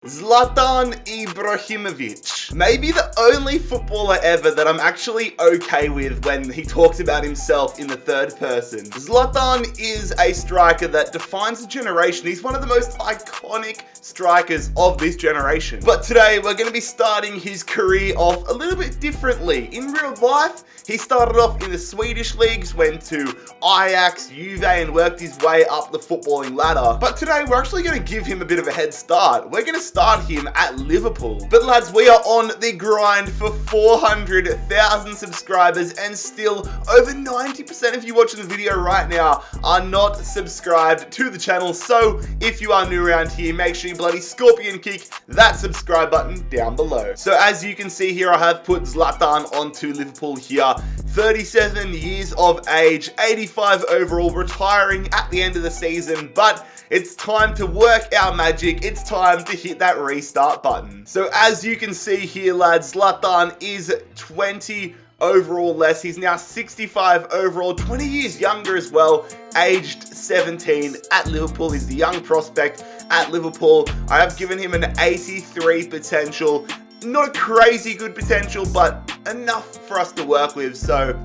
Zlatan Ibrahimovic. Maybe the only footballer ever that I'm actually okay with when he talks about himself in the third person. Zlatan is a striker that defines a generation. He's one of the most iconic strikers of this generation. But today we're going to be starting his career off a little bit differently. In real life, he started off in the Swedish leagues, went to Ajax, Juve, and worked his way up the footballing ladder. But today we're actually going to give him a bit of a head start. We're going to start him at Liverpool. But lads, we are on the grind for 400,000 subscribers, and still over 90% of you watching the video right now are not subscribed to the channel. So if you are new around here, make sure you bloody scorpion kick that subscribe button down below. So as you can see here, I have put Zlatan onto Liverpool here. 37 years of age, 85 overall, retiring at the end of the season, but it's time to work our magic. It's time to hit that restart button. So as you can see here, lads, Zlatan is 20 overall less. He's now 65 overall, 20 years younger as well, aged 17 at Liverpool. He's the young prospect at Liverpool. I have given him an 83 potential. Not a crazy good potential, but enough for us to work with. So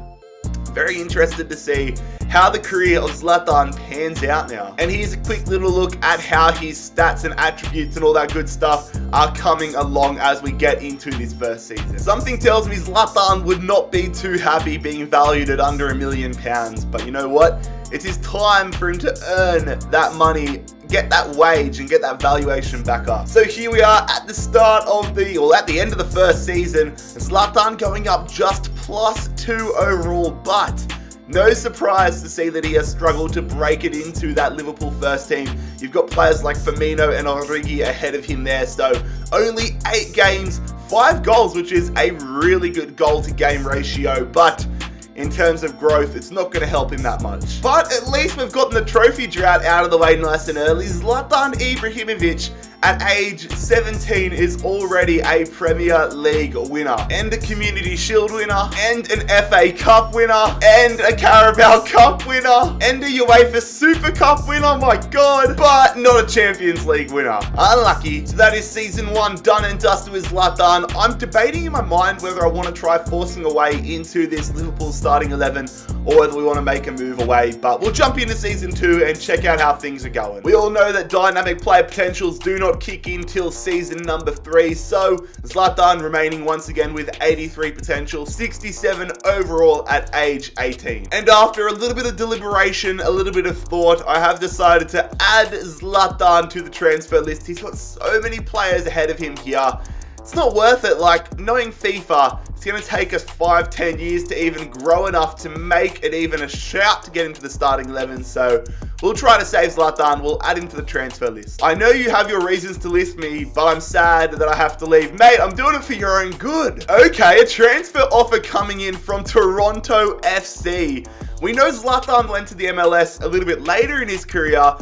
very interested to see how the career of Zlatan pans out now. And here's a quick little look at how his stats and attributes and all that good stuff are coming along as we get into this first season. Something tells me Zlatan would not be too happy being valued at under £1 million, but you know what? It is time for him to earn that money, get that wage, and get that valuation back up. So here we are at the start of at the end of the first season. Zlatan going up just +2 overall, but no surprise to see that he has struggled to break it into that Liverpool first team. You've got players like Firmino and Origi ahead of him there, so only 8 games, 5 goals, which is a really good goal to game ratio, but in terms of growth, it's not going to help him that much. But at least we've gotten the trophy drought out of the way nice and early. Zlatan Ibrahimovic at age 17 is already a Premier League winner, and a Community Shield winner, and an FA Cup winner, and a Carabao Cup winner, and a UEFA Super Cup winner, my god, but not a Champions League winner. Unlucky. So that is season 1 done and dusted with Zlatan. I'm debating in my mind whether I want to try forcing a way into this Liverpool starting 11 or whether we want to make a move away, but we'll jump into season 2 and check out how things are going. We all know that dynamic player potentials do not kick in till season number 3, so Zlatan remaining once again with 83 potential, 67 overall at age 18. And after a little bit of deliberation, a little bit of thought, I have decided to add Zlatan to the transfer list. He's got so many players ahead of him here. It's not worth it. Like, knowing FIFA, it's going to take us 5-10 years to even grow enough to make it even a shout to get into the starting 11. So we'll try to save Zlatan. We'll add him to the transfer list. I know you have your reasons to list me, but I'm sad that I have to leave. Mate, I'm doing it for your own good. Okay, a transfer offer coming in from Toronto FC. We know Zlatan went to the MLS a little bit later in his career,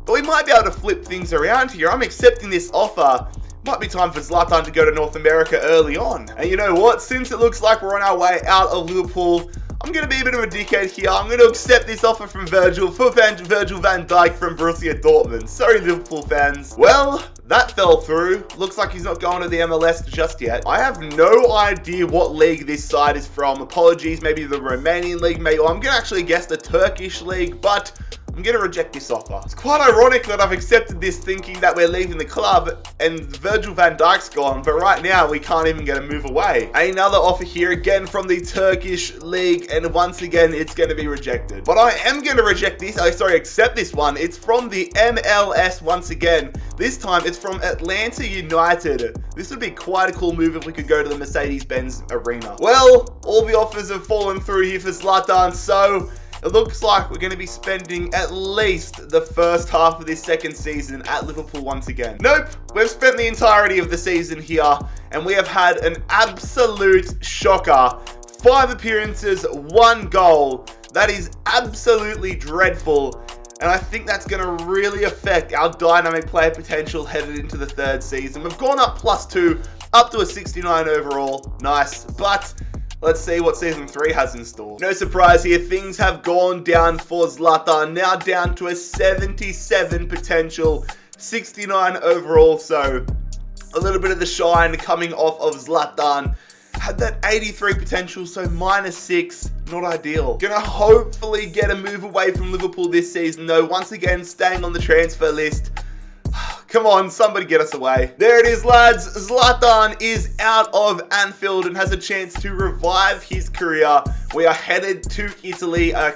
but we might be able to flip things around here. I'm accepting this offer. Might be time for Zlatan to go to North America early on. And you know what? Since it looks like we're on our way out of Liverpool, I'm going to be a bit of a dickhead here. I'm going to accept this offer from Virgil van Dijk from Borussia Dortmund. Sorry, Liverpool fans. Well, that fell through. Looks like he's not going to the MLS just yet. I have no idea what league this side is from. Apologies, maybe the Romanian league, maybe. I'm going to actually guess the Turkish league, but I'm going to reject this offer. It's quite ironic that I've accepted this thinking that we're leaving the club and Virgil van Dijk's gone, but right now we can't even get a move away. Another offer here again from the Turkish league, and once again it's going to be rejected. But I am going to reject this, accept this one. It's from the MLS once again. This time it's from Atlanta United. This would be quite a cool move if we could go to the Mercedes-Benz Arena. Well, all the offers have fallen through here for Zlatan, so it looks like we're going to be spending at least the first half of this second season at Liverpool once again. Nope, we've spent the entirety of the season here, and we have had an absolute shocker. 5 appearances, 1 goal. That is absolutely dreadful, and I think that's going to really affect our dynamic player potential headed into the third season. We've gone up +2, up to a 69 overall. Nice, but let's see what season 3 has in store. No surprise here, things have gone down for Zlatan, now down to a 77 potential, 69 overall, so A little bit of the shine coming off of Zlatan. Had that 83 potential, so -6, not ideal. Gonna hopefully get a move away from Liverpool this season though. Once again, staying on the transfer list. Come on, somebody get us away. There it is, lads. Zlatan is out of Anfield and has a chance to revive his career. We are headed to Italy, a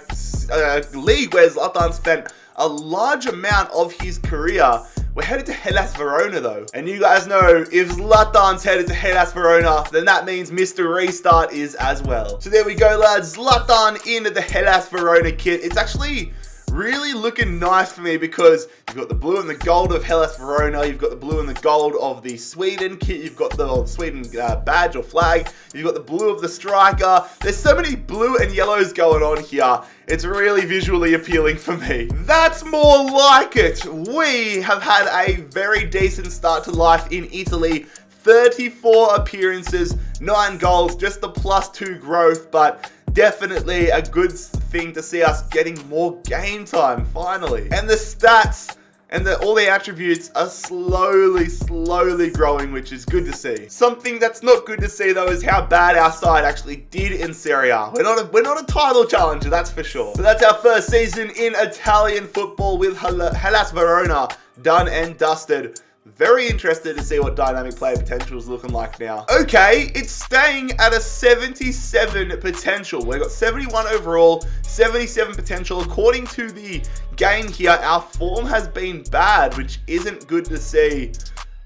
league where Zlatan spent a large amount of his career. We're headed to Hellas Verona though. And you guys know, if Zlatan's headed to Hellas Verona, then that means Mr. Restart is as well. So there we go, lads. Zlatan in the Hellas Verona kit. It's actually really looking nice for me because you've got the blue and the gold of Hellas Verona, you've got the blue and the gold of the Sweden kit, you've got the Sweden badge or flag, you've got the blue of the striker. There's so many blue and yellows going on here. It's really visually appealing for me. That's more like it. We have had a very decent start to life in Italy. 34 appearances, 9 goals, just the +2 growth, but definitely a good thing to see us getting more game time, finally. And the stats and all the attributes are slowly growing, which is good to see. Something that's not good to see though is how bad our side actually did in Serie A. We're not a title challenger, that's for sure. But that's our first season in Italian football with Hellas Verona done and dusted. Very interested to see what dynamic player potential is looking like now. Okay, it's staying at a 77 potential. We've got 71 overall, 77 potential. According to the game here, our form has been bad, which isn't good to see.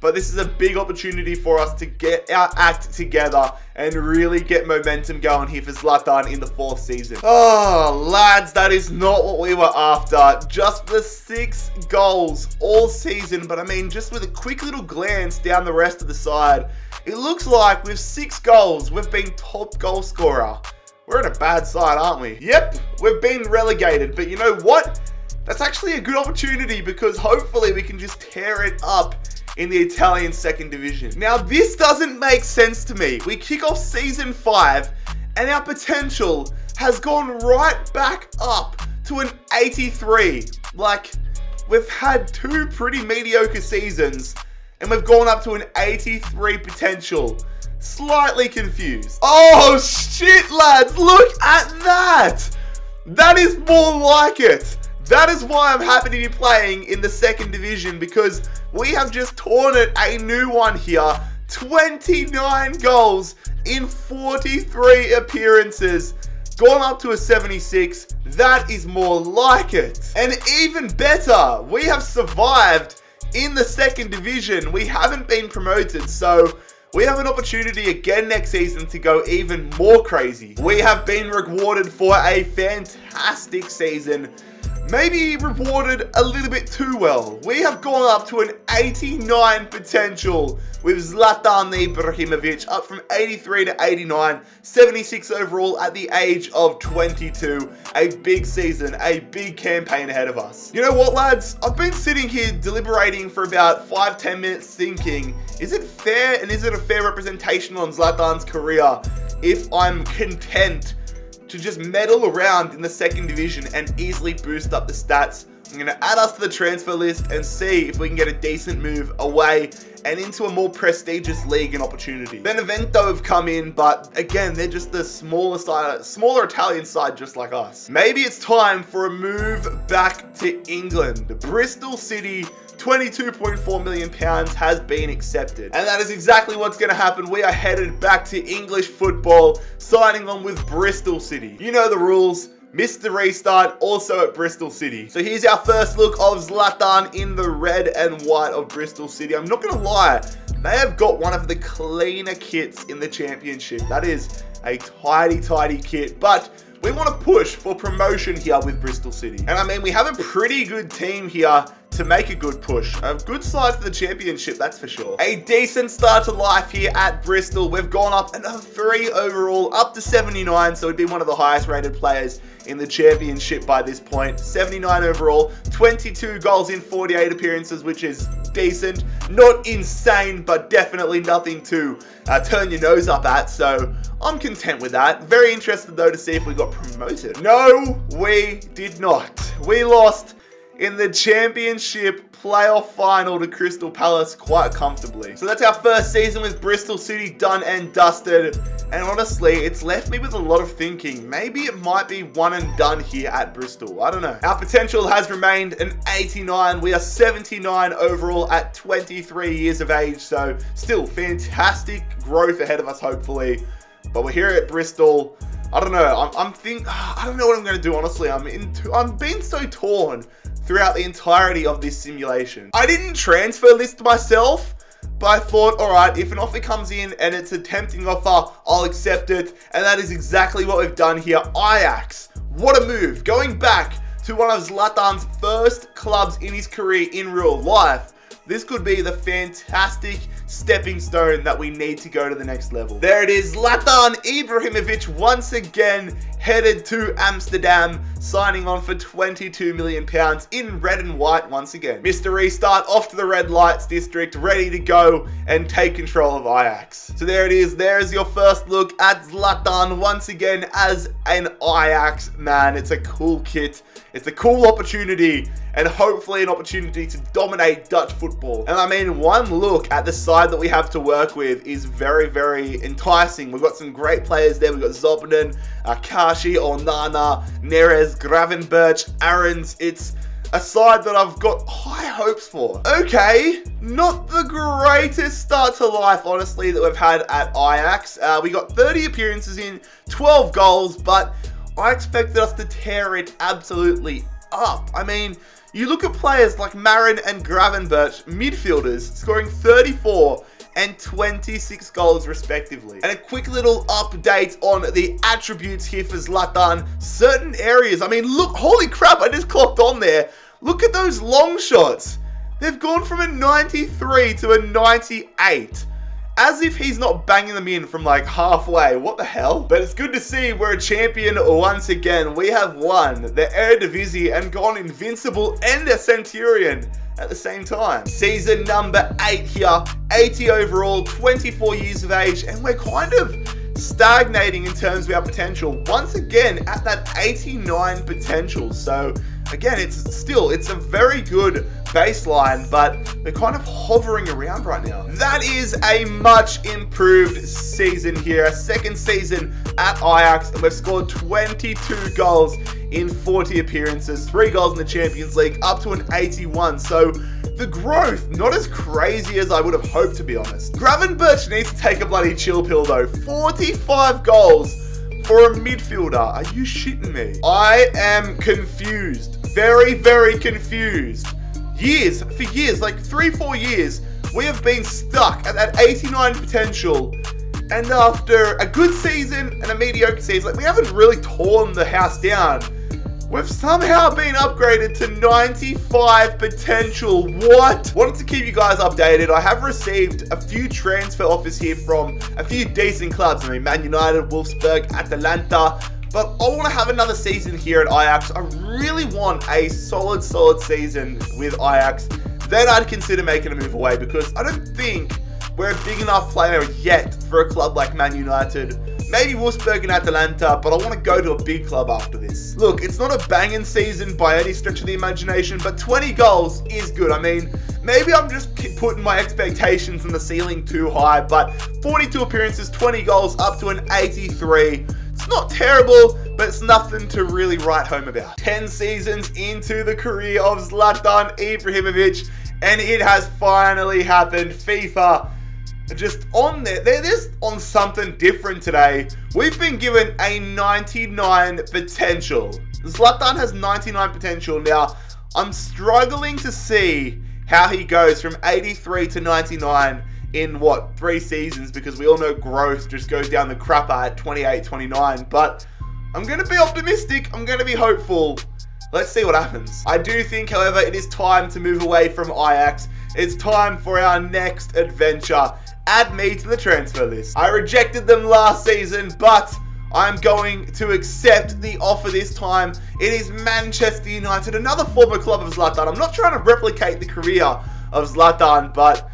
But this is a big opportunity for us to get our act together and really get momentum going here for Zlatan in the 4th season. Oh, lads, that is not what we were after. Just the 6 goals all season. But I mean, just with a quick little glance down the rest of the side, it looks like with 6 goals, we've been top goal scorer. We're in a bad side, aren't we? Yep, we've been relegated. But you know what? That's actually a good opportunity because hopefully we can just tear it up in the Italian 2nd division. Now, this doesn't make sense to me. We kick off season 5 and our potential has gone right back up to an 83. Like, we've had 2 pretty mediocre seasons and we've gone up to an 83 potential. Slightly confused. Oh shit, lads, look at that. That is more like it. That is why I'm happy to be playing in the 2nd division because we have just torn it a new one here. 29 goals in 43 appearances. Gone up to a 76. That is more like it. And even better, we have survived in the 2nd division. We haven't been promoted, so we have an opportunity again next season to go even more crazy. We have been rewarded for a fantastic season. Maybe rewarded a little bit too well. We have gone up to an 89 potential with Zlatan Ibrahimovic, up from 83 to 89, 76 overall at the age of 22. A big season, a big campaign ahead of us. You know what, lads? I've been sitting here deliberating for about 5-10 minutes thinking, is it fair and is it a fair representation on Zlatan's career if I'm content to just meddle around in the 2nd division and easily boost up the stats? I'm going to add us to the transfer list and see if we can get a decent move away and into a more prestigious league and opportunity. Benevento have come in, but again, they're just the smaller Italian side just like us. Maybe it's time for a move back to England. Bristol City, £22.4 million has been accepted. And that is exactly what's going to happen. We are headed back to English football, signing on with Bristol City. You know the rules. Mr. Restart, also at Bristol City. So here's our first look of Zlatan in the red and white of Bristol City. I'm not going to lie, they have got one of the cleaner kits in the championship. That is a tidy kit, but we want to push for promotion here with Bristol City. And I mean, we have a pretty good team here to make a good push. A good side for the championship, that's for sure. A decent start to life here at Bristol. We've gone up another 3 overall, up to 79, so we'd be one of the highest rated players in the championship by this point. 79 overall, 22 goals in 48 appearances, which is decent. Not insane, but definitely nothing to turn your nose up at, so I'm content with that. Very interested though to see if we got promoted. No, we did not. We lost in the championship playoff final to Crystal Palace quite comfortably. So that's our first season with Bristol City done and dusted. And honestly, it's left me with a lot of thinking. Maybe it might be one and done here at Bristol. I don't know. Our potential has remained an 89. We are 79 overall at 23 years of age. So still fantastic growth ahead of us, hopefully. But we're here at Bristol. I don't know. I don't know what I'm going to do, honestly. I'm being so torn throughout the entirety of this simulation. I didn't transfer list myself, but I thought, all right, if an offer comes in and it's a tempting offer, I'll accept it. And that is exactly what we've done here. Ajax, what a move. Going back to one of Zlatan's first clubs in his career in real life. This could be the fantastic stepping stone that we need to go to the next level. There it is, Zlatan Ibrahimovic once again headed to Amsterdam, signing on for £22 million in red and white once again. Mr. Restart off to the red lights district, ready to go and take control of Ajax. So there it is, there's your first look at Zlatan once again as an Ajax man. It's a cool kit, it's a cool opportunity, and hopefully an opportunity to dominate Dutch football. And I mean, one look at the side that we have to work with is very, very enticing. We've got some great players there. We've got Zopinen, Kashi, Onana, Neres, Gravenberch, Aarons. It's a side that I've got high hopes for. Okay, not the greatest start to life, honestly, that we've had at Ajax. We got 30 appearances in, 12 goals, but I expected us to tear it absolutely up. I mean, you look at players like Marin and Gravenberch, midfielders, scoring 34 and 26 goals respectively. And a quick little update on the attributes here for Zlatan. Certain areas, I mean, look, holy crap, I just clocked on there. Look at those long shots. They've gone from a 93 to a 98. As if he's not banging them in from like halfway. What the hell? But it's good to see we're a champion once again. We have won the Eredivisie and gone invincible and a Centurion at the same time. Season number 8 here. 80 overall, 24 years of age, and we're kind of stagnating in terms of our potential. Once again, at that 89 potential. So again, it's a very good baseline, but we're kind of hovering around right now. That is a much improved season here. A second season at Ajax, and we've scored 22 goals in 40 appearances, 3 goals in the Champions League, up to an 81. So the growth, not as crazy as I would have hoped, to be honest. Gravenberch needs to take a bloody chill pill though. 45 goals for a midfielder. Are you shitting me? I am confused. Very, very confused. For years, like 3-4 years, we have been stuck at that 89 potential. And after a good season and a mediocre season, like we haven't really torn the house down. We've somehow been upgraded to 95 potential. What? Wanted to keep you guys updated. I have received a few transfer offers here from a few decent clubs. I mean, Man United, Wolfsburg, Atalanta. But I want to have another season here at Ajax. I really want a solid season with Ajax. Then I'd consider making a move away, because I don't think we're a big enough player yet for a club like Man United. Maybe Wolfsburg and Atalanta, but I want to go to a big club after this. Look, it's not a banging season by any stretch of the imagination, but 20 goals is good. I mean, maybe I'm just putting my expectations on the ceiling too high, but 42 appearances, 20 goals, up to an 83. It's not terrible, but it's nothing to really write home about. 10 seasons into the career of Zlatan Ibrahimovic, and it has finally happened. FIFA just on there. They're just on something different today. We've been given a 99 potential. Zlatan has 99 potential. Now, I'm struggling to see how he goes from 83 to 99 in, 3 seasons, because we all know growth just goes down the crapper at 28, 29. But I'm going to be optimistic. I'm going to be hopeful. Let's see what happens. I do think, however, it is time to move away from Ajax. It's time for our next adventure. Add me to the transfer list. I rejected them last season, but I'm going to accept the offer this time. It is Manchester United, another former club of Zlatan. I'm not trying to replicate the career of Zlatan, but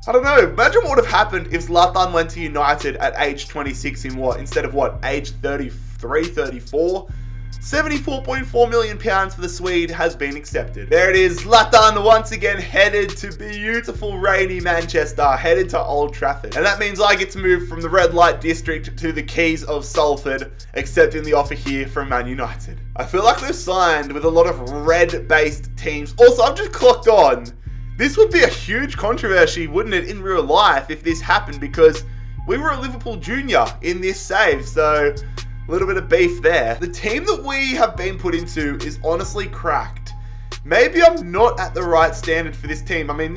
I don't know. Imagine what would have happened if Zlatan went to United at age 26 instead of age 33, 34? £74.4 million for the Swede has been accepted. There it is, Zlatan once again headed to beautiful rainy Manchester, headed to Old Trafford. And that means I get to move from the red light district to the Keys of Salford, accepting the offer here from Man United. I feel like we've signed with a lot of red-based teams. Also, I've just clocked on. This would be a huge controversy, wouldn't it, in real life if this happened, because we were a Liverpool junior in this save, so a little bit of beef there. The team that we have been put into is honestly cracked. Maybe I'm not at the right standard for this team. I mean,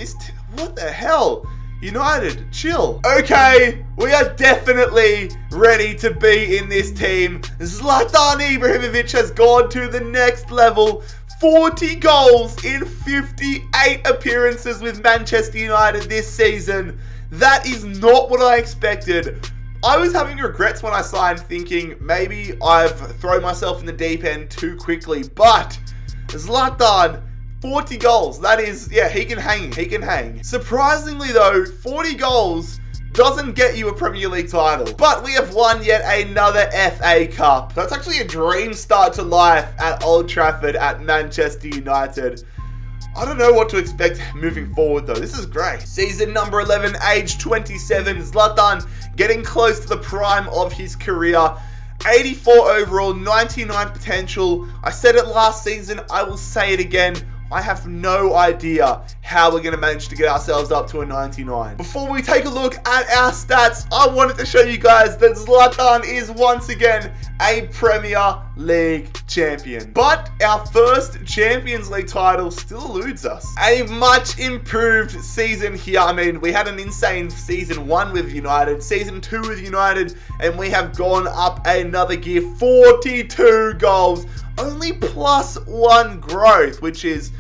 what the hell? United, chill. Okay, we are definitely ready to be in this team. Zlatan Ibrahimovic has gone to the next level. 40 goals in 58 appearances with Manchester United this season. That is not what I expected. I was having regrets when I signed, thinking maybe I've thrown myself in the deep end too quickly. But Zlatan, 40 goals. That is, yeah, he can hang. Surprisingly though, 40 goals doesn't get you a Premier League title. But we have won yet another FA Cup. That's actually a dream start to life at Old Trafford at Manchester United. I don't know what to expect moving forward though. This is great. Season number 11, age 27. Zlatan getting close to the prime of his career. 84 overall, 99 potential. I said it last season, I will say it again. I have no idea how we're going to manage to get ourselves up to a 99. Before we take a look at our stats, I wanted to show you guys that Zlatan is once again a Premier League champion. But our first Champions League title still eludes us. A much improved season here. I mean, we had an insane season 1 with United, season 2 with United, and we have gone up another gear. 42 goals. Only +1 growth, which is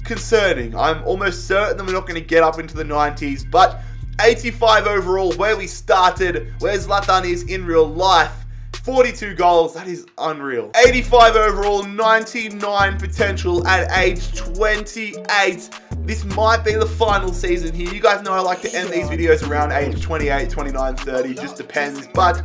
concerning. I'm almost certain that we're not going to get up into the 90s, but 85 overall, where we started, where Zlatan is in real life. 42 goals, that is unreal. 85 overall, 99 potential at age 28. This might be the final season here. You guys know I like to end these videos around age 28, 29, 30, just depends, but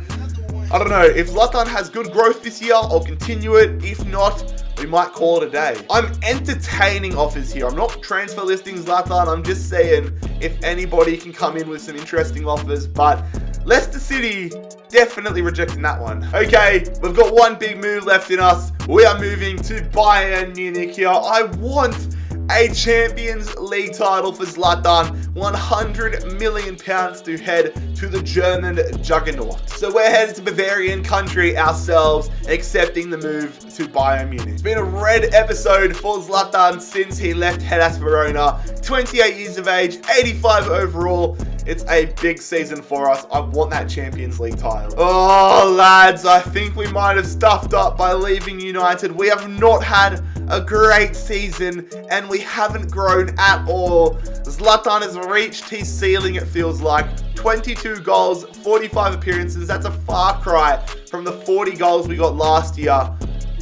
I don't know, if Zlatan has good growth this year, I'll continue it. If not, we might call it a day. I'm entertaining offers here. I'm not transfer listing Zlatan. I'm just saying if anybody can come in with some interesting offers. But Leicester City, definitely rejecting that one. Okay, we've got one big move left in us. We are moving to Bayern Munich here. I want a Champions League title for Zlatan. £100 million to head to the German juggernaut. So we're headed to Bavarian country ourselves, accepting the move to Bayern Munich. It's been a red episode for Zlatan since he left Hellas Verona. 28 years of age, 85 overall. It's a big season for us. I want that Champions League title. Oh, lads, I think we might have stuffed up by leaving United. We have not had a great season, and we haven't grown at all. Zlatan has reached his ceiling, it feels like. 22 goals, 45 appearances. That's a far cry from the 40 goals we got last year.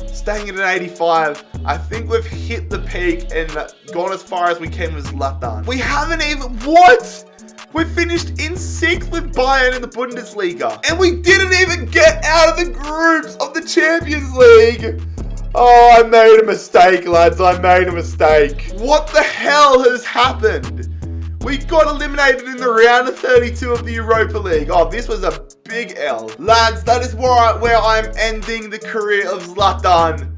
Staying at an 85, I think we've hit the peak and gone as far as we can with Zlatan. We haven't even... What? We finished in 6th with Bayern in the Bundesliga. And we didn't even get out of the groups of the Champions League. Oh, I made a mistake, lads. I made a mistake. What the hell has happened? We got eliminated in the round of 32 of the Europa League. Oh, this was a big L. Lads, that is where I'm ending the career of Zlatan.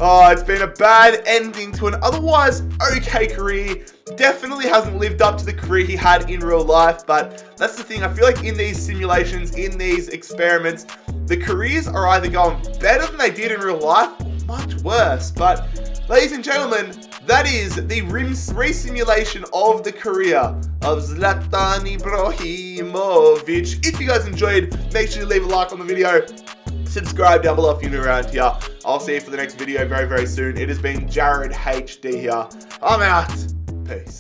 Oh, it's been a bad ending to an otherwise okay career. Definitely hasn't lived up to the career he had in real life, but that's the thing. I feel like in these simulations, in these experiments, the careers are either going better than they did in real life or much worse. But ladies and gentlemen, that is the re-simulation of the career of Zlatan Ibrahimovic. If you guys enjoyed, make sure to leave a like on the video. Subscribe down below if you're new around here. I'll see you for the next video very, very soon. It has been Jared HD here. I'm out. Peace.